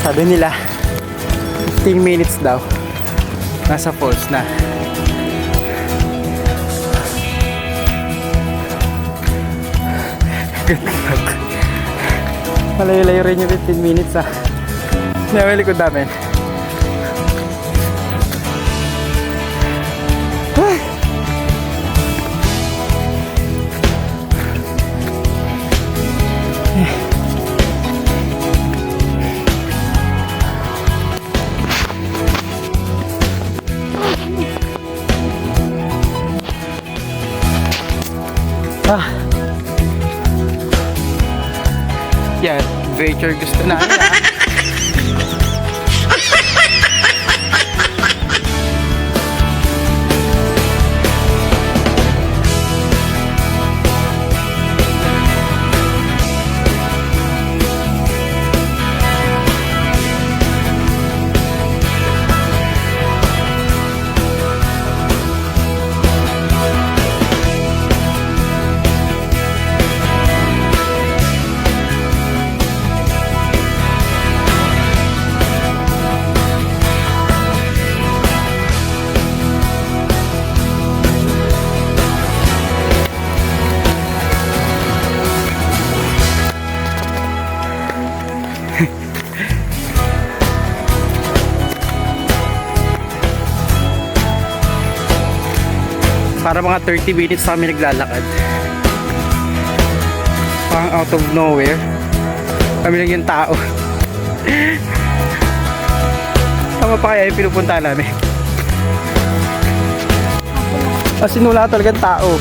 Sabi nila 15 minutes daw nasa falls na. Malayo-layo rin yung 15 minutes ha. May likod namin. Yan, adventure gusto namin ha. Para mga 30 minutes kami naglalakad. Parang out of nowhere. Kami lang yung tao. Tama pa kaya yung pinupunta namin. Kasi wala talagang tao.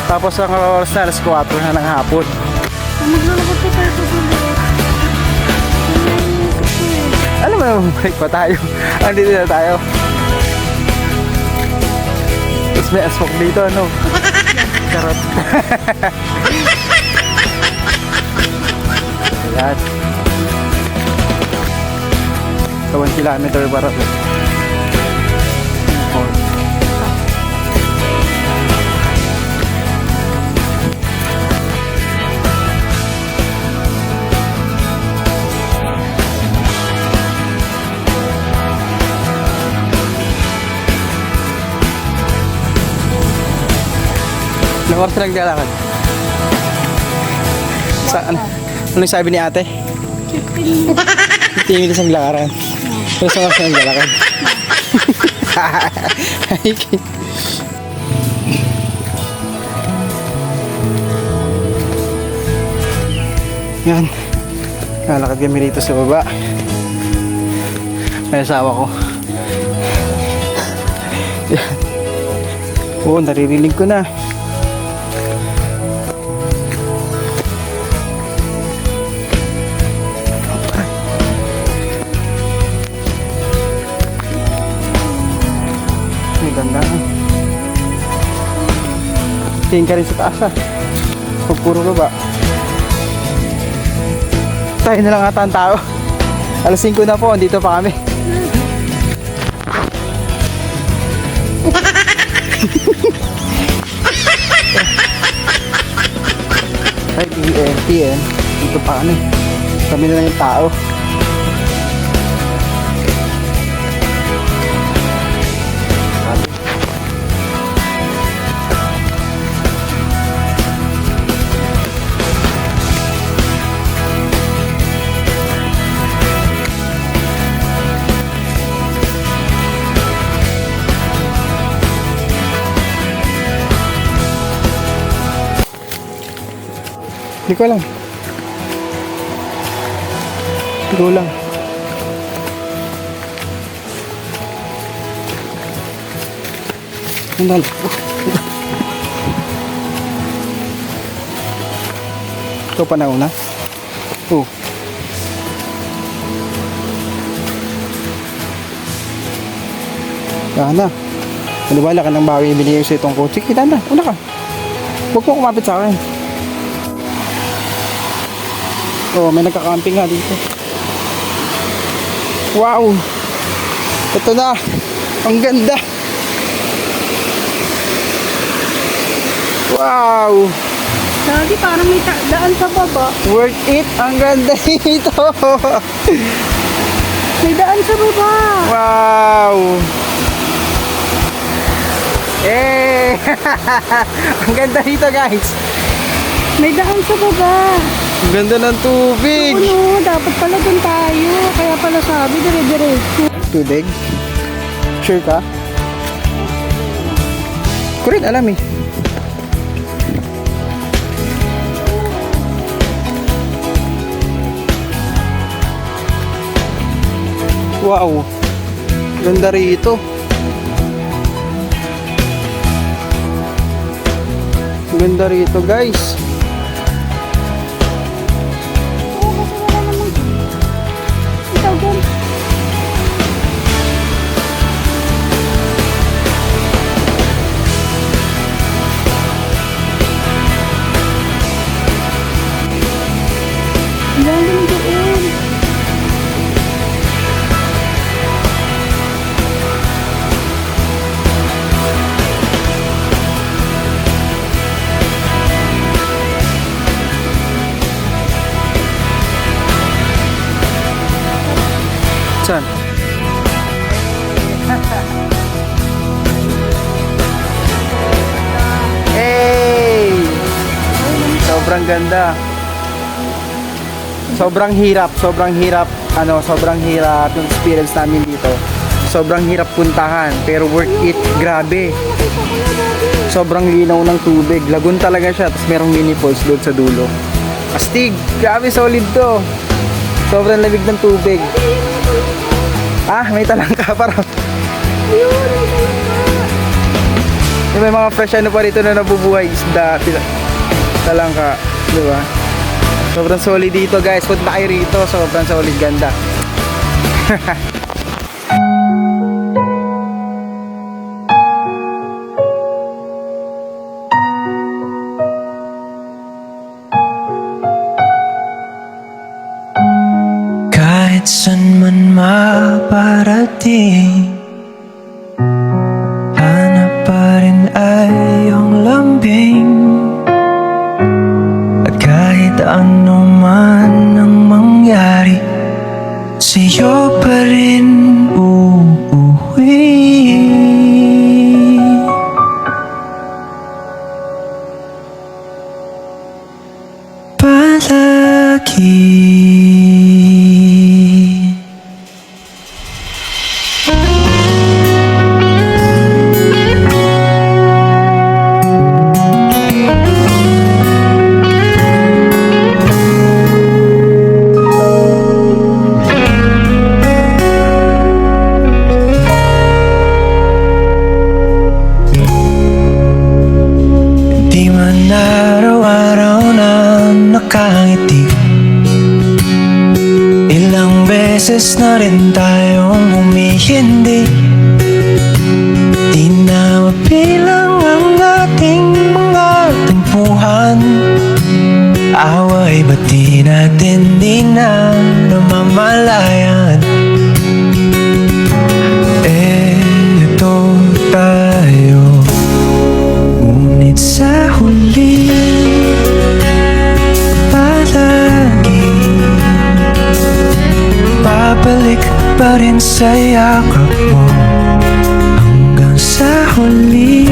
Tapos ang oras na alas 4 na ng hapon. Maglalakad pa tayo sa sulit. Alam mo naman, balik pa tayo. Andito na tayo. Tapos may aswak dito, ano? Charot. Ayan. 1 kilometer para ito. Ilang oras lang naglalakad? Saan? Anong sabi ni ate? 15 minutes ang lakaran. Ilang oras lang naglalakad? Yan. Lalakad kami rito sa baba. May asawa ko. Yan. Oo, naririnig ko na. Ganda. Tingin ka rin sa taas ha. Pag puro baba. Tayo na lang ata ang tao. Alas 5 na po, andito pa kami. 5 PM. Dito pa kami. Kami na lang yung tao. Hindi ko alam. Go lang. Andal. Ito pa na una. Oh. Yan na. Maniwala ka ng bawi ibinigay sa itong kotse. Kita na. Una ka. Huwag mo kumapit sa akin. Oh, may nagka-camping nga dito. Wow! Ito na! Ang ganda! Wow! Lagi parang may daan sa baba. Worth it. Ang ganda nito. May daan sa baba. Wow. Eh. Ang ganda nito guys. May daan sa baba. Ang ganda ng tubig. Ano, dapat pala dun tayo. Kaya pala sabi, dire-diretso. Tubig? Sure ka? Ko rin alam eh. Wow. Ganda rito. Ganda rito guys. Oo, kasi wala namang... Ikaw dun. Lalim doon. Saan? Hey! Sobrang ganda. Sobrang hirap yung experience namin dito. Sobrang hirap puntahan, pero worth it, grabe. Sobrang linaw ng tubig, lagoon talaga siya, tapos merong mini falls doon sa dulo. Astig, grabe solid to. Sobrang lamig ng tubig. Ah, may talangka para. May mga fresh ano pa rito na nabubuhay, isda, talangka, di ba? Sobrang solid dito guys. Punta kayo rito. Sobrang solid ganda. Kahit san man maparating, hanap pa rin ay iyong lambing. At kahit ano man ang mangyari, sa'yo pa rin uuwi. Palagi. Di man araw-araw na nakangiti, ilang beses na rin tayong humihindi. Di na mabilang ang ating mga tempuhan. Away ba't di natin di na namamalayan? Ito tayo, ngunit sa huli palagi babalik pa rin sa yakap mo hanggang sa huli.